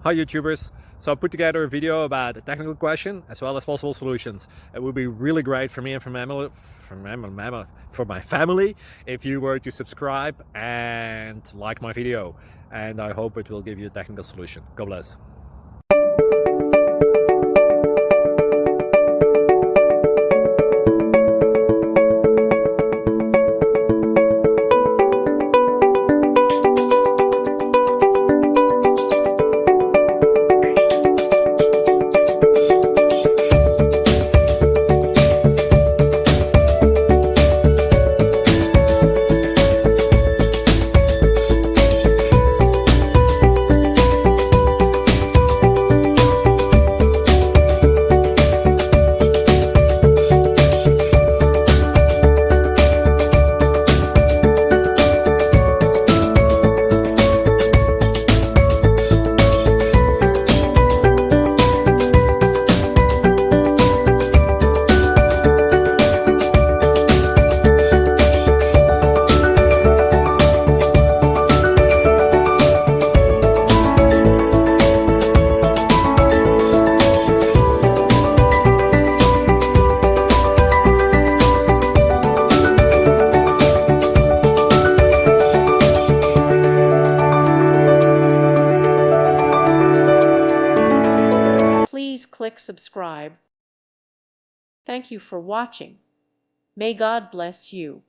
Hi YouTubers! So I put together a video about a technical question as well as possible solutions. It would be really great for me and for my family if you were to subscribe and like my video, and I hope it will give you a technical solution. God bless. Please click subscribe. Thank you for watching. May God bless you.